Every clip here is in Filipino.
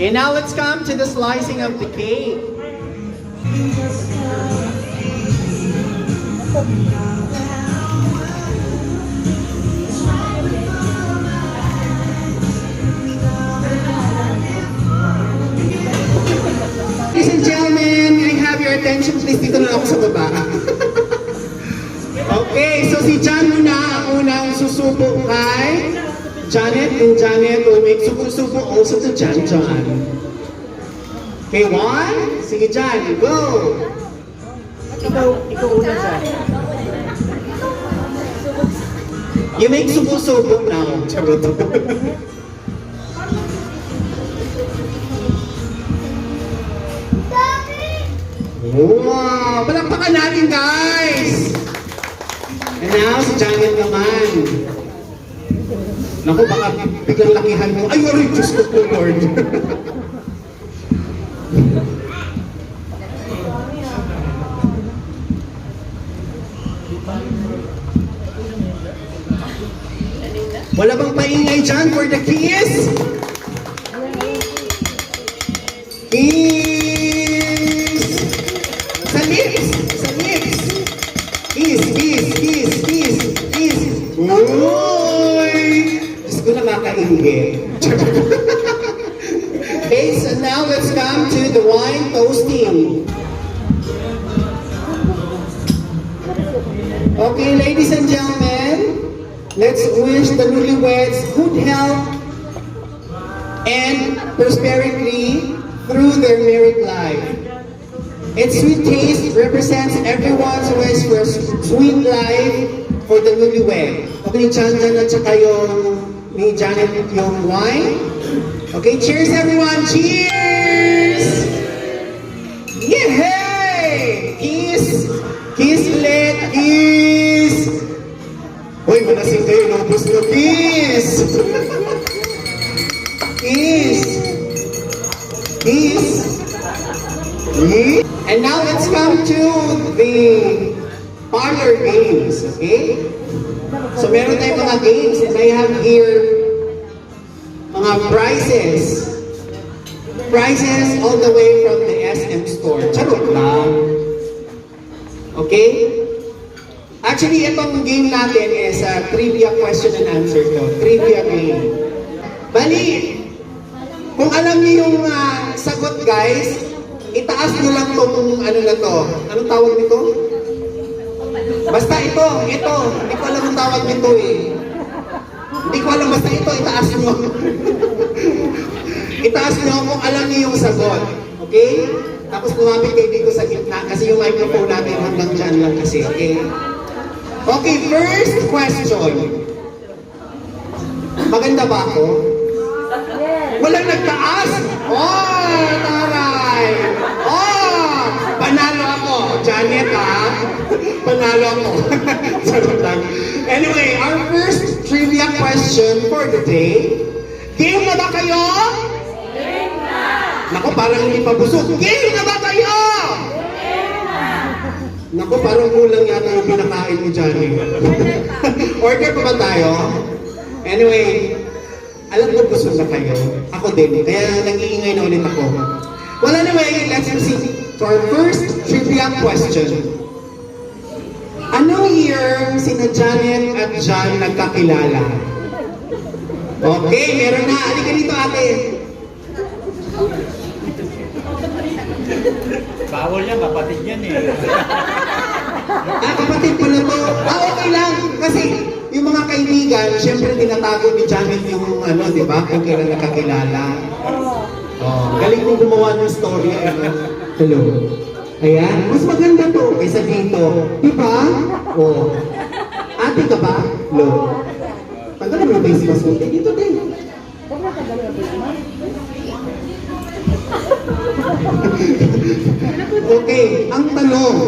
Okay, now let's come to the slicing of the cake. Ladies and gentlemen, can I have your attention please? Dito na ako sa baba. Okay, so si John muna ang unang susubo kay Janet, and Janet will make subo-subo also to John. Okay, one. Sige, John, go! Ikaw una siya. You make subo-subo now. Charot. Wow! Palakpakan natin, guys! And now, si Janet naman. Naku, baka biglang lakihan mo. Ay, aray, Diyos ko po, Lord. Wala bang paingay dyan for the kiss? Kiss! Sa lips! Sa lips! Kiss, kiss, kiss, kiss, kiss! Uy! Diyos ko nakakaingay. Okay, so now let's come to the wine toasting. Okay, ladies and gentlemen, let's wish the newlyweds good health and prosperity through their married life. Its sweet taste represents everyone's wish for a sweet life for the newlywed. Okay, Chandan at saka yung ni Janet yung wine. Okay, cheers everyone! Cheers! Yehey! Kiss! Kiss ulit! Kiss! Uy, manasing kayo, lupos na kiss! Kiss! Kiss! Kiss! And now let's come to the parlor games, okay? So meron tayong mga games and I have here mga prizes. Prizes all the way from the SM store. Charot lang. Okay? Actually, itong game natin is a trivia question and answer to. Trivia game. Bali, kung alam niyo yung sagot guys, itaas niyo lang itong ano na to. Anong tawag nito? Basta ito. Hindi ko alam ang tawag nito eh. Hindi ko alam, basta ito, itaas niyo. Itaas niyo kung alam niyo yung sagot. Okay? Tapos lumapit kayo dito sa gitna kasi yung microphone natin hanggang dyan lang kasi. Okay? Okay, first question. Maganda ba ako? Walang nagtaas? Oh, taray! Oh, panalo ako. Janet, ha? Panalo ako. Sarap lang. Anyway, our first trivia question for the day. Game na ba kayo? Game na! Naku, parang hindi pa busog. Game na ba kayo? Game na! Naku, parang kulang yata yung pinakain mo dyan. Order pa ba tayo? Anyway, alam ko busog na kayo. Ako din. Kaya nag-iingay na ulit ako. Well, anyway, let's proceed to our first trivia question. Anong year sina Janet at John nagkakilala? Okay, meron na. Halika dito, ate. Bawal yan, kapatid yan eh. Kapatid pala to. Okay lang. Kasi yung mga kaibigan, syempre tinatago ni Janet yung ano, di ba? Kung kailan nakakilala. Oh, galing mo gumawa ng story. Hello. Ayan, mas maganda to kaysa dito. Di ba? Oh. Ate ka ba? Lo. Tanggalin mo yung face mask mo. Dito din. Okay, ang tanong.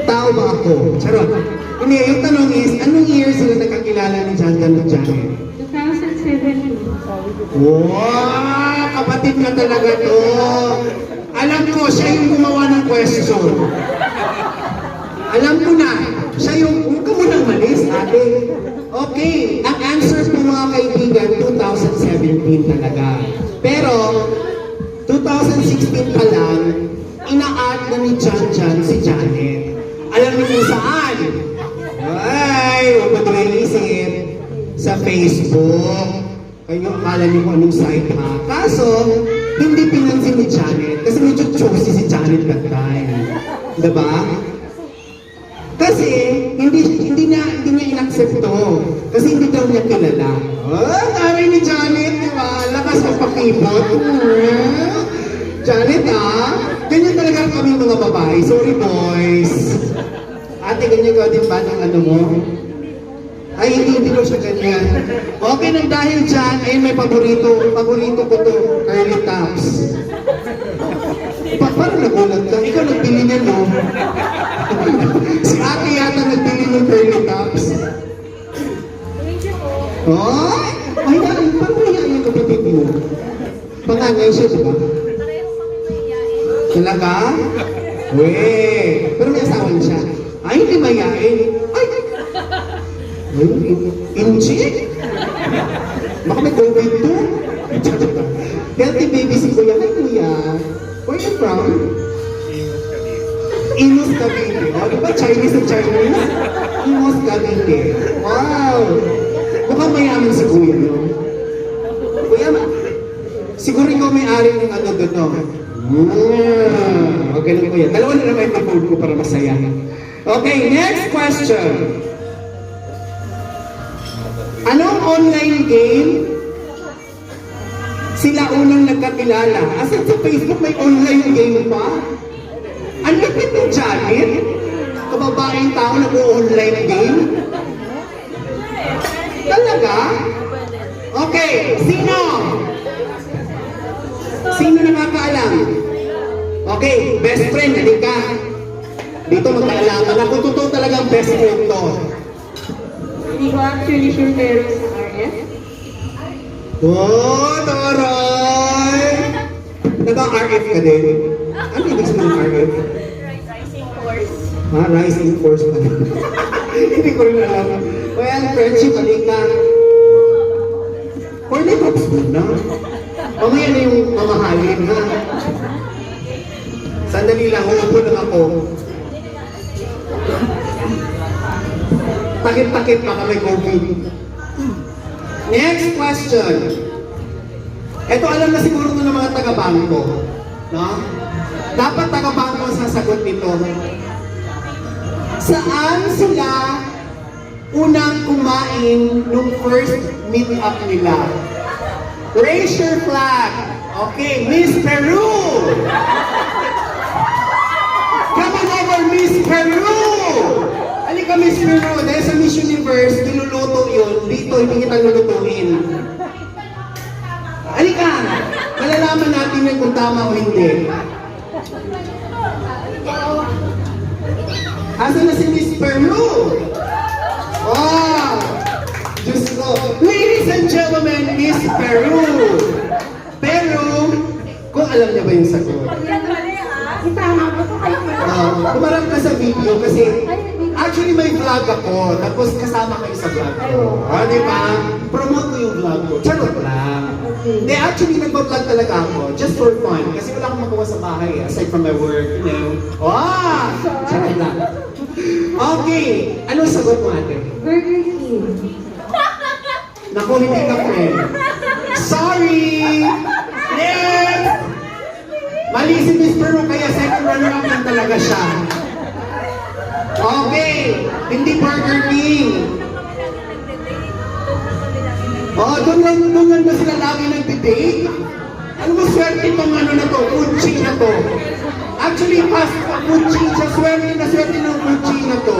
Tao ba ako? Charot. Hindi, yung tanong is, anong year sila nakakilala ni John at Janet? 2007. Wow! Kapatid na talaga to. Alam ko, siya yung gumawa ng question. Alam ko na, siya yung, huwag ka munang malis, ate. Okay, ang answer po mga kaibigan, 2017. queen talaga. Pero, 2016 pa lang, ina-add na ni Jan si Janet. Alam niyo kung saan? Ay, huwag mo isip. Sa Facebook. Kayo, akala niyo kung anong site ha. Kaso, hindi pinansin ni Janet. Kasi medyo choosy si Janet that time. Diba? Kasi, hindi niya in-accept to. Kasi hindi daw niya kilala. Oh, taray ni Janet, di ba? Lakas magpakipot. Janet, ganyan talaga kami mga babae. Sorry, boys. Ate, ganyan ka din ba ng ano mo? Ay, hindi ko siya ganyan. Okay, nang dahil dyan, ayun may paborito ko to, curly tops. Parang nagulat ka, ikaw nagbili niya, no? Si ate yata nagbili ng curly tops. Oh, ay, parang mahihain yung kapatid mo. Pangangay siya, di ba? Talaga? Weh, pero may asawa niya siya. Ay, hindi mayain. Ay, inchi? Baka may COVID to? Healthy baby si Kuya. Hi, Kuya. Where you from? Imus Cavite. O, di ba Chinese and Chinese? Imus Cavite. Wow! Mukhang mayaman si Kuya, no? Kuya, siguro ikaw may-ari ng ano doon, no? Okay lang, Kuya. Dalawa na naman yung food ko para masaya. Okay, next question. Anong online game sila unang nagkakilala? Asan sa Facebook may online game pa? Ang lipit ng Janet? Kababaeng tao nag-online game? Talaga? Okay, sino? Sino nakakaalam? Okay, best friend, halika. Dito magkaalaman. Ako totoo talagang best friend to. Hindi ko actually sure meron sa RF. Oh, Toroy! Nag-RF ka din? Ano ibig sabihin ng RF? Rising Force. Ha? Rising Force pa din. Hindi ko rin alam. Well, friendship, halika. Or may props mo na. Mamaya na yung mamahalin, ha? Sandali lang, uupo lang ako. Takit-takit baka may COVID. Next question. Ito alam na siguro ng mga taga-bangko. No? Dapat taga-bangko ang sasagot nito. Saan sila unang kumain nung first meet-up nila? Raise your flag. Okay, Miss Peru! Come on over, Miss Peru! Halika, Miss Peru, dahil sa Miss Universe, niluluto yun. Dito, hindi kita lulutuin. Halika! Malalaman natin yun kung tama o hindi. Asan na si Miss Peru? Wow! Diyos ko. Ladies and gentlemen, Miss Peru! Peru, kung alam niya ba yung sagot? Itama ko to kayo. Kumarap ka sa video kasi actually may vlog ako, tapos kasama kayo sa vlog ko. Di ba? Promote ko yung vlog ko. Charot lang. Hindi, actually nagpa-vlog talaga ako, just for fun. Kasi wala akong magawa sa bahay, aside from my work, you know. Charot lang. Okay, anong sagot mo ate? Burger King. Naku, hindi ka friend. Sorry! Next! Mali si Miss Peru, kaya second runner-up lang talaga siya. Okay, hindi Burger King. Oh, doon lang ba sila lagi nag-debate? Ano mo swerte itong ano na to, Gucci na to? Actually, Gucci, siya swerte ng Gucci na to.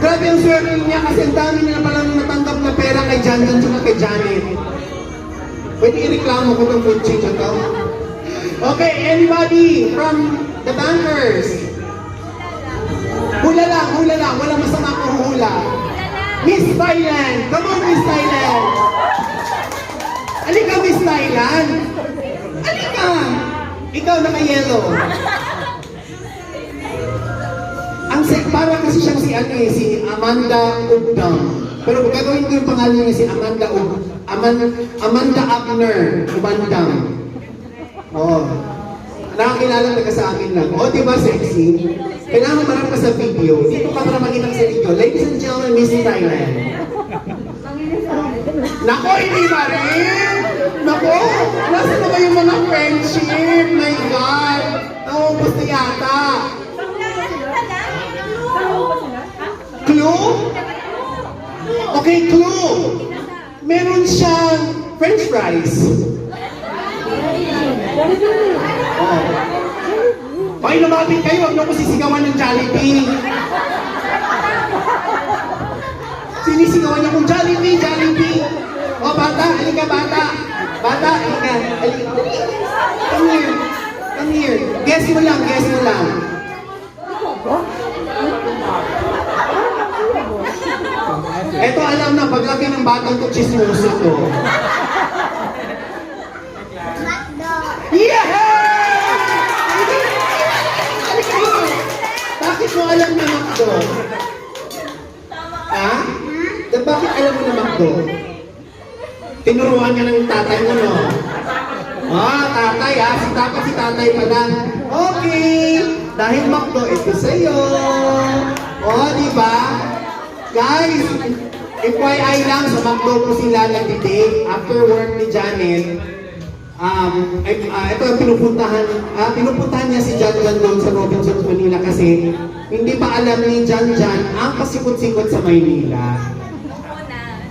Grabe ang swerte niya kasi ang dami niya palang natanggap na pera kay Jan at kay Janet. Pwede i-reklamo ko ng Gucci na to. Okay, anybody from the bankers? Hula lang, walang masama kung hula. Miss Thailand! Come on, Miss Thailand! Halika, Miss Thailand! Halika! Ikaw naka-yellow. Ang para kasi siyang si ano eh, si Amanda Ugdam. Pero gagawin ko yung pangalan niya si Amanda Abner Ubandam. Oo. Nakakilala taga sa akin lang. O, di ba sexy? Kailangan marami ka sa video. Dito ka para makita sa video. Ladies and gentlemen, Miss Thailand. Nako, hindi ba rin? Nako, nasa na ba yung mga friendship? My God! Naubos na yata. Clue? Okay, clue. Meron siyang french fries. Oh. Ay, lumapit kayo. Huwag niyo ko sisigawan ng Jollibee. Sinisigawan niya kung Jollibee, Jollibee. Oh, bata, halika bata. Bata, halika. Halika. Come here. Come here. Guess mo lang, guess mo lang. Eto, alam na, paglaki ng batang to, chismoso to. Yeah! Bakit mo alam na McDo? Ha? Bakit alam mo na McDo? Tinuruan ka ng tatay mo, no? Ah, tatay ha? Si tatay pala. Okay! Dahil McDo, ito sa'yo. Oh, di ba? Guys, FYI lang, sa McDo po sila nag-date after work ni Janet. Ito ang pinupuntahan niya si Jan doon sa Robinsons, Manila kasi hindi pa alam ni Jan ang pasikot-sikot sa Maynila.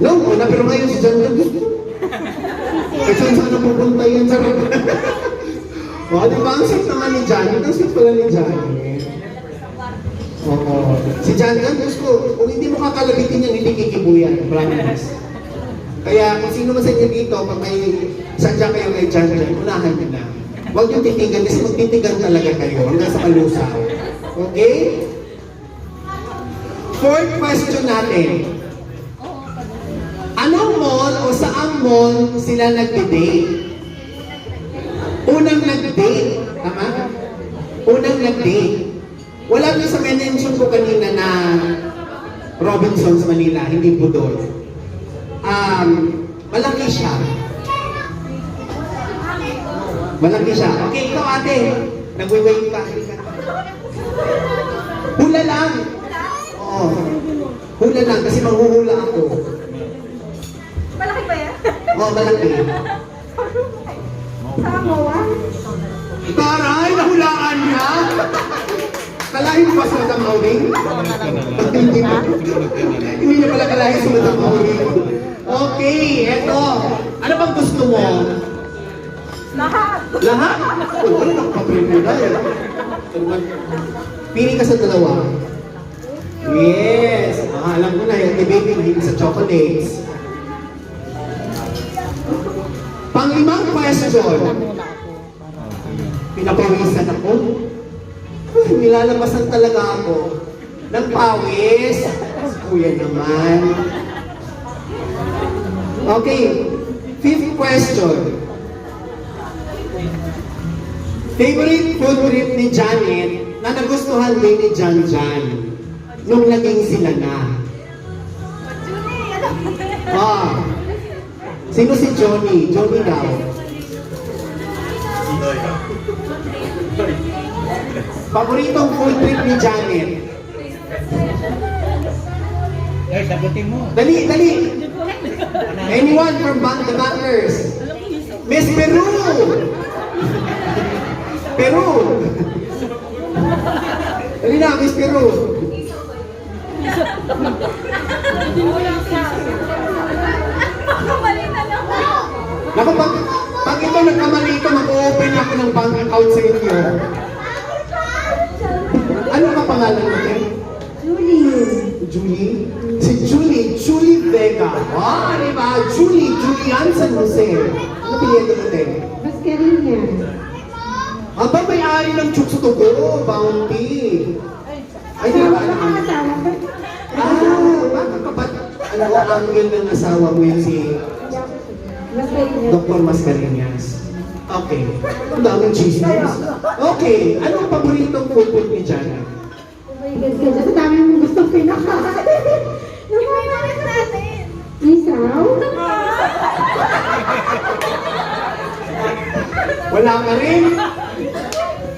No, una, pero ngayon si Jan gusto. Eh, saan pupunta yan sa O, di ba? Ang sweet naman ni Jan. Ang sweet pala ni Jan. Oo. Si Jan gusto, kung hindi mo kakalabitin yan, hindi kikibuyan. Promise. Kaya kung sino man sa inyo dito, pag may sadya kayo kay Jan, unahan nyo na. Huwag yung titigan kasi magtitigan talaga kayo hanggang sa kalusaw. Okay? Fourth question natin. Anong mall o saang mall sila nag-date? Unang nag-date. Tama? Unang nag-date. Wala nyo sa mention ko kanina na Robinsons, Manila, hindi Budol. Malaki siya. Malaki siya. Okay, ikaw ate. Nag-wait ka. Hula lang. Oo. Hula lang kasi manghuhula ako. Malaki ba yan? Oo, malaki. Samoa? Taray, nahulaan niya. Kalahin mo ba sa Madam Auling? Hindi niya pala kalahin sa Madam Auling. Okay, eto. Ano bang gusto mo? Lahat! Lahat? Oh, ano nakapapremyo na yan? Pili ka sa dalawa. Yes! Alam ko na yung baby hindi sa chocolates. Pang-limang question. Pinapawisan ako. Ay, nilalabasan talaga ako. Ng pawis. Kuya naman. Okay, fifth question. Favorite food trip ni Janet na nagustuhan din ni Jan nung naging sila na. Sino si Johnny? Johnny daw. Paboritong food trip ni Janet. Ay, sagutin mo. Dali, dali. Anyone from the bankers? Miss Peru! Peru! Dali na, Miss Peru. Naku, pag ito nagkamali ito, mag-open ako ng bank account sa inyo. Ano ka pangalan mo, Ken? Julie? Si Julie Vega. Ah, di ba? Julian San Jose. Ano pinito mo, Ken? Mascarillas. Aba, may-ari ng Chukso Togo, Bounty. Ay, di ba? Bakit ka ba? Ano, angle ng asawa mo yun si Dr. Mascarillas. Okay. Ang daming chismis. Okay. Anong paboritong food ni Jana? God ka dyan. Sa dami mong gustong pinakain. I-favorite natin. Isaw? Wala ka rin?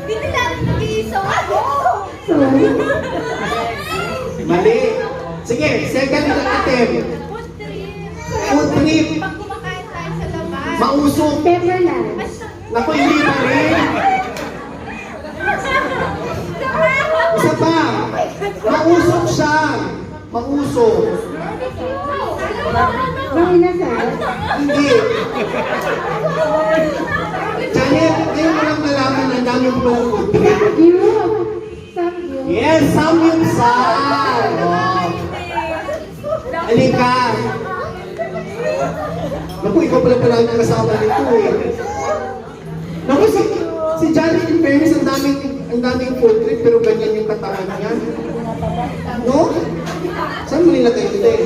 Hindi nila nag-iisaw ako. Sorry. Mali. Sige, second attempt. Food trip. Food trip. Pag kumakain tayo sa labas. Mausok. Pepperland. Naku, hindi pa rin. Isa pa. Mausok siya. Mausok. Manginasal. Hindi. Janet, ngayon mo lang nalaman na dami mo palang food trip. Samgyup. Samgyup. Yes, samyupsal. Oh. Halika. Naku, ikaw pala ang kasama nito eh. Naku, si Janet, in fairness, ang daming food trip, pero ganyan yung katawan niya. No? Saan mo nilagay ito eh?